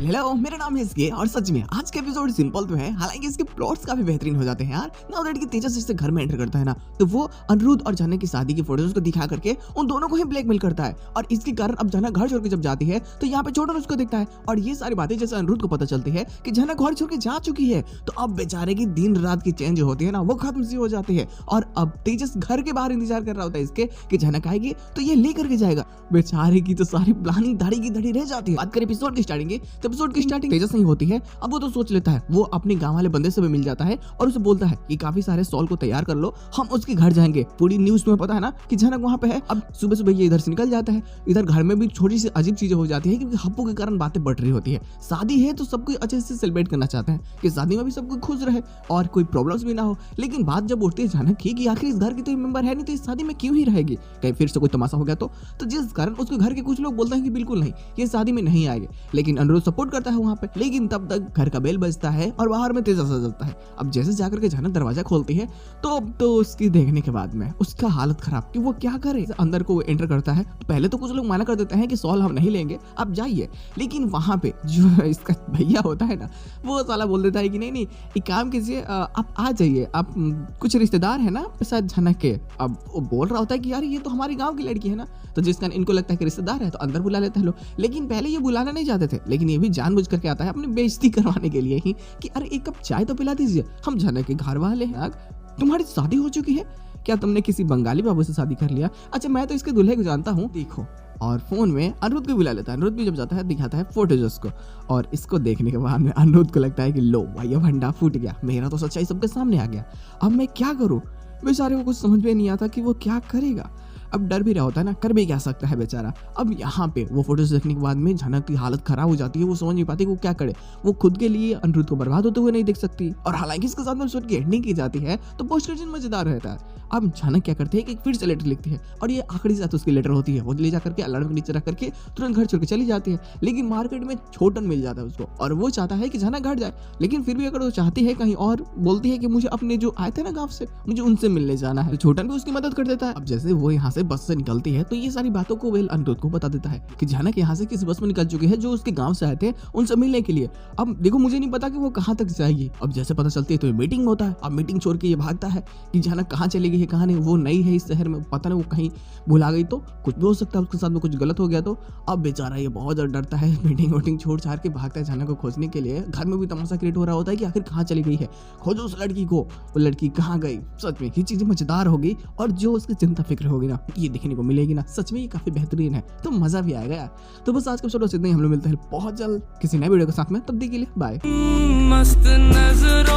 Hello, मेरा नाम है इसके और सच में आज का एपिसोड सिंपल तो है, हालांकि इसके प्लॉट्स काफी बेहतरीन हो जाते हैं यार। नाउ दैट कि तेजस इससे घर में एंटर करता है ना, तो वो अनिरुद्ध और जान्हवी की शादी की फोटोज को दिखा करके उन दोनों को ही ब्लैकमेल करता है और इसके कारण अब जान्हवी घर छोड़ के जब जाती है तो यहाँ पे छोटन उसको दिखता है और ये सारी बातें जैसे अनिरुद्ध को पता चलती है कि जान्हवी घर छोड़ के जा चुकी है, तो अब बेचारे की दिन रात की चेंज होती है ना, वो खत्म सी हो जाती है और अब तेजस घर के बाहर इंतजार कर रहा होता है इसके कि जान्हवी आएगी तो ये लेकर के जाएगा। बेचारे की तो सारी प्लानिंग धड़ी की धड़ी रह जाती है। बात करें एपिसोड की स्टार्टिंग की, तो एपिसोड की स्टार्टिंग तेजस नहीं होती है। अब वो तो सोच लेता है, वो अपने गांव वाले बंदे से भी मिल जाता है और उसे बोलता है कि काफी सारे सॉल को तैयार कर लो, हम उसके घर जाएंगे। पूरी न्यूज तुम्हें पता है ना कि जान्हवी वहां पे है। अब सुबह सुबह ये इधर से निकल जाता है, इधर घर में भी छोटी सी अजीब चीजें हो जाती है क्योंकि हप्पू के कारण बातें बढ़ रही होती है। शादी है तो सब कोई अच्छे से सेलिब्रेट करना चाहते हैं कि शादी में भी सब कोई खुश रहे और कोई प्रॉब्लम्स भी ना हो, लेकिन बात जब उठती है जान्हवी की आखिर इस घर की तो मेंबर है नहीं, तो इस शादी में क्यों ही रहेगी, कहीं फिर से कोई तमाशा हो गया तो जिस कारण उसके घर के कुछ लोग बोलते हैं कि बिल्कुल नहीं, ये शादी में नहीं आएंगे, लेकिन अनिरुद्ध सपोर्ट करता है वहां पे। लेकिन तब तक घर का बेल बजता है और बाहर में तेजस आ जाता है। अब जैसे जाकर के जान्हवी दरवाजा खोलती है तो उसकी देखने के बाद में उसका हालत खराब कि वो क्या करे। अंदर को एंटर करता है, पहले तो कुछ लोग मना कर देते हैं कि सॉल हम नहीं लेंगे, आप जाइए, लेकिन वहां पे जो इसका भैया होता है ना, वो साला बोल देता है कि नहीं एक काम कीजिए, आप आ जाइए, आप कुछ रिश्तेदार है ना शायद जान्हवी के। अब वो बोल रहा होता है कि यार ये तो हमारे गांव की लड़की है ना, तो जिस कारण इनको लगता है कि रिश्तेदार है तो अंदर बुला लेते हैं लोग। लेकिन पहले ये बुलाना नहीं चाहते थे, लेकिन ये भी जानबूझ करके आता है अपनी बेइज्जती करवाने के लिए ही कि अरे एक कप चाय तो पिला दीजिए, हम जान्हवी के घर वाले हैं। तुम्हारी शादी हो चुकी है क्या, तुमने किसी बंगाली बाबू से शादी कर लिया? अच्छा मैं तो इसके दूल्हे को जानता हूँ, देखो। और फोन में अनिरुद्ध को बुला लेता है। अनिरुद्ध भी जब जाता है दिखाता है फोटोज को, और इसको देखने के बाद में अनिरुद्ध को लगता है कि लो भाई भंडा फूट गया, मेरा तो सच्चाई सबके सामने आ गया, अब मैं क्या करूं। बेचारे को कुछ समझ में नहीं आता कि वो क्या करेगा। अब डर भी रहा होता है ना, कर भी क्या सकता है बेचारा। अब यहाँ पे वो फोटोज देखने के बाद में जान्हवी की हालत खराब हो जाती है, वो समझ नहीं पाती वो क्या करे। वो खुद के लिए अनिरुद्ध को बर्बाद होते हुए नहीं देख सकती, और हालांकि इसके साथ में एपिसोड की एंडिंग की जाती है तो पोस्ट क्रेडिट मजेदार रहता है। अब जान्हवी क्या करती है कि फिर से लेटर लिखती है और ये आखिरी साथ उसकी लेटर होती है, वो ले जाकर के अलार्म के नीचे रख करके तुरंत घर छोड़ के चली जाती है। लेकिन मार्केट में छोटन मिल जाता है उसको और वो चाहता है कि जान्हवी घर जाए, लेकिन फिर भी अगर वो चाहती है कहीं और, बोलती है कि मुझे अपने जो आए थे ना गाँव से, मुझे उनसे मिलने जाना है, तो छोटन भी उसकी मदद कर देता है। अब जैसे वो यहाँ से बस से निकलती है तो ये सारी बातों को वेल अनिरुद्ध को बता देता है कि जान्हवी यहाँ से किस बस में निकल चुकी है जो उसके गांव से आए थे उनसे मिलने के लिए। अब देखो मुझे नहीं पता कि वो कहाँ तक जाएगी। अब जैसे पता चलती है तो मीटिंग होता है। अब मीटिंग छोड़ के ये भागता है कि जान्हवी कहाँ चली गई है, कहाँ नहीं, वो नई है इस शहर में, पता नहीं वो कहीं भुला गई तो कुछ भी हो सकता है, उसके साथ में कुछ गलत हो गया तो। अब बेचारा ये बहुत ज्यादा डरता है, मीटिंग वोटिंग छोड़ छाड़ के भागता है जान्हवी को खोजने के लिए। घर में भी तमाशा क्रिएट हो रहा होता है कि आखिर कहाँ चली गई है, खोजो उस लड़की को, वो लड़की कहाँ गई। सच में ये चीजें मजेदार होगी और जो उसकी चिंता फिक्र होगी ना, ये देखने को मिलेगी ना, सच में ये काफी बेहतरीन है, तो मजा भी आएगा यार। तो बस आज का एपिसोड इतना ही, हम लोग मिलते हैं बहुत जल्द किसी नए वीडियो के साथ में, तब तक के लिए बाय। मस्त नजर